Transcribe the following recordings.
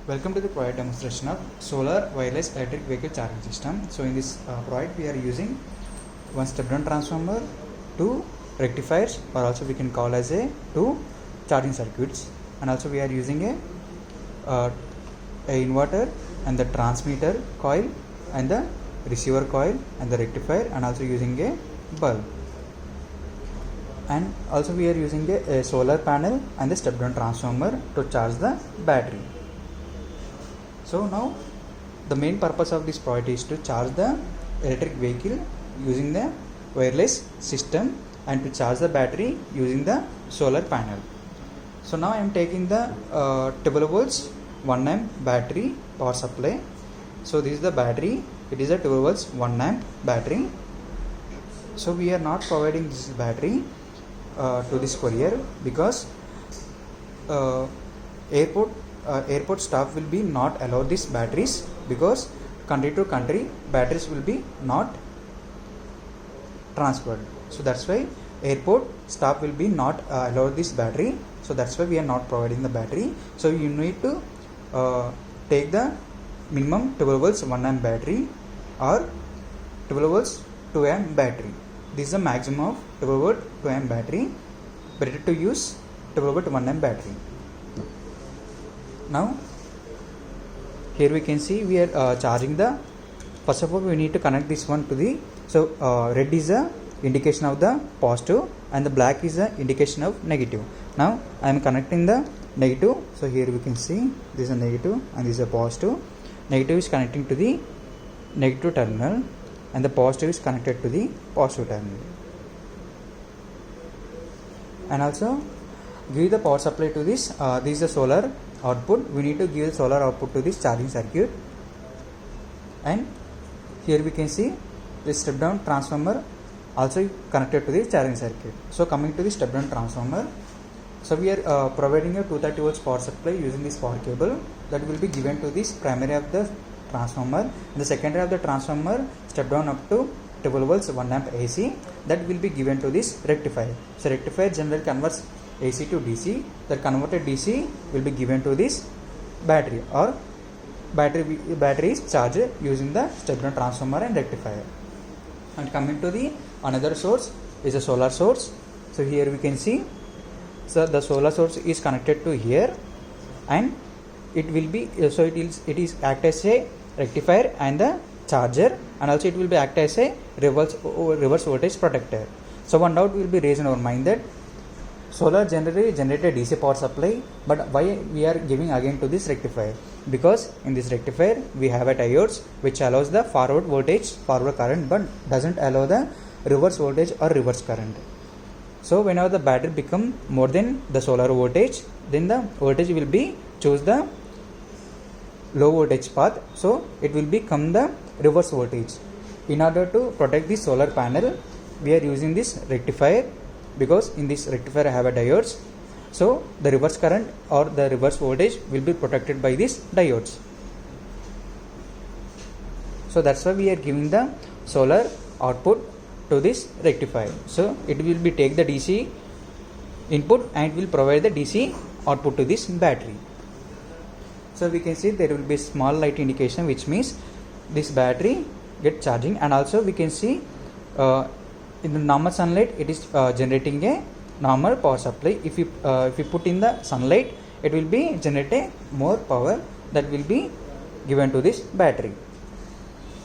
Welcome to the product demonstration of solar wireless electric vehicle charging system. So in this product we are using one step down transformer, two rectifiers, or also we can call as two charging circuits, and also we are using a inverter and the transmitter coil and the receiver coil and the rectifier, and also using a bulb, and also we are using a solar panel and the step down transformer to charge the battery. So now the main purpose of this product is to charge the electric vehicle using the wireless system and to charge the battery using the solar panel. So now I am taking the 12 volts 1 amp battery power supply. So this is the battery. It is a 12 volts 1 amp battery. So we are not providing this battery to this courier because airport staff will be not allow these batteries, because country to country batteries will be not transferred. So that's why airport staff will be not allow this battery. So that's why we are not providing the battery. So you need to take the minimum 12 volts 1 amp battery or 12 volts 2 amp battery. This is the maximum of 12 volt 2 amp battery. Better to use 12 volt 1 amp battery. Now here we can see we are charging the, first of all we need to connect this one to the, so red is the indication of the positive and the black is the indication of negative. Now I am connecting the negative. So here we can see this is a negative and this is a positive. Negative is connecting to the negative terminal and the positive is connected to the positive terminal. And also give the power supply to this. This is the solar output. We need to give the solar output to this charging circuit, and here we can see the step down transformer also connected to the charging circuit. So coming to the step down transformer, so we are providing a 230 volts power supply using this power cable that will be given to this primary of the transformer, and the secondary of the transformer step down up to 12 volts 1 amp AC that will be given to this rectifier. So rectifier generally converts AC to DC. The converted DC will be given to this battery, or battery is charged using the step down transformer and rectifier. And coming to the another source is a solar source. So here we can see, so the solar source is connected to here, and it will be, so it is act as a rectifier and the charger, and also it will be act as a reverse voltage protector. So one doubt will be raised in our mind that solar generally generated DC power supply, but why we are giving again to this rectifier? Because in this rectifier we have a diodes which allows the forward voltage, forward current, but doesn't allow the reverse voltage or reverse current. So whenever the battery become more than the solar voltage, then the voltage will be choose the low voltage path, so it will become the reverse voltage. In order to protect the solar panel, we are using this rectifier, because in this rectifier I have a diodes, so the reverse current or the reverse voltage will be protected by these diodes. So that's why we are giving the solar output to this rectifier. So it will be take the DC input and will provide the DC output to this battery. So we can see there will be small light indication, which means this battery get charging, and also we can see in the normal sunlight it is generating a normal power supply. If you put in the sunlight, it will be generate more power that will be given to this battery.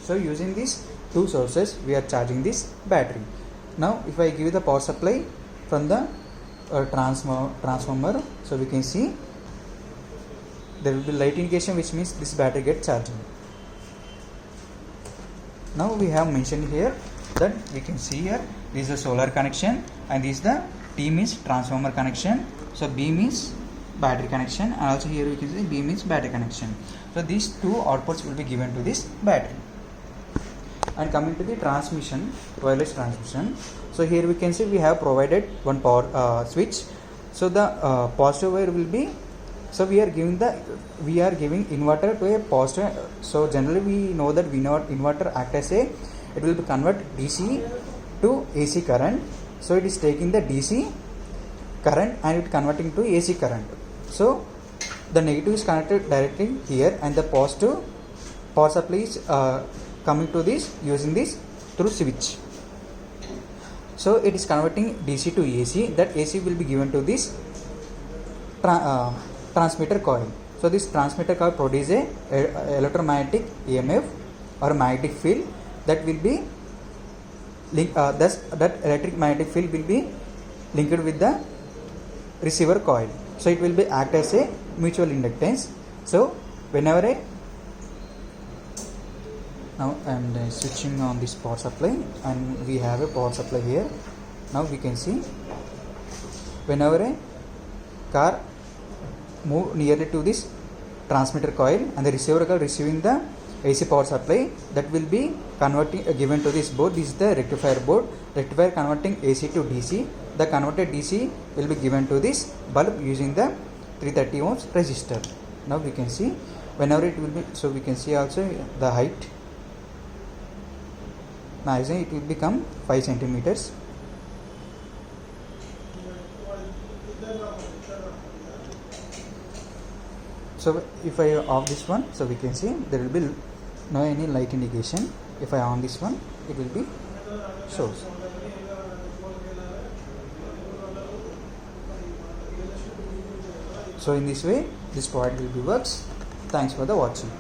So using these two sources we are charging this battery. Now if I give the power supply from the transformer, so we can see there will be light indication, which means this battery get charging. Now we have mentioned here that we can see here this is a solar connection, and this is the T means transformer connection, so B means battery connection, and also here we can see B means battery connection. So these two outputs will be given to this battery. And coming to the transmission, wireless transmission, so here we can see we have provided one power switch. So the positive wire will be, so we are giving inverter to a positive. So generally we know that inverter act as a, it will be convert DC to AC current. So it is taking the DC current and it converting to AC current. So the negative is connected directly here, and the positive power supply is coming to this using this through switch. So it is converting DC to AC. That AC will be given to this transmitter coil. So this transmitter coil produces a electromagnetic EMF or magnetic field that will be thus that electric magnetic field will be linked with the receiver coil. So it will be act as a mutual inductance. So whenever now I am switching on this power supply, and we have a power supply here. Now we can see whenever a car move nearly to this transmitter coil and the receiver coil receiving the AC power supply, that will be converting given to this board. This is the rectifier board. Rectifier converting AC to DC. The converted DC will be given to this bulb using the 330 ohms resistor. Now we can see whenever it will be, so we can see also the height. Now it will become 5 centimeters. So if I off this one, so we can see there will be no any light indication. If I on this one, it will be shows. So in this way this product will be works. Thanks for the watching.